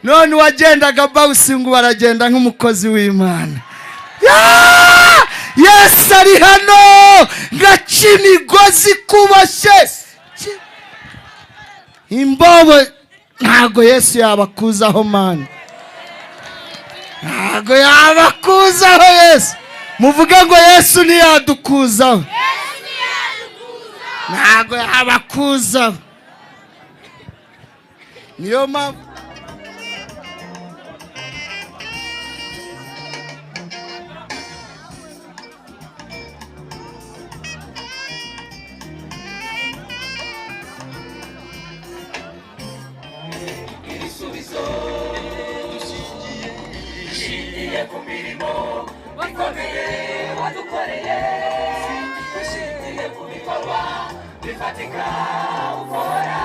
none wagendaga bawusinga baragenda nk'umukozi w'Imana. Yesu ari hano ngaca imigozi kuboshye. Imbobo ntago Yesu yabakuzaho man. Ntago yabakuzaho Yesu. Muvuge ngo Yesu ntiyadukuzaho. Ntago yabakuzaho. Niyo mpamvu dushingiye ku mirimo ikomeye wadukoreye, dushingiye ku bikorwa bifatika ukora.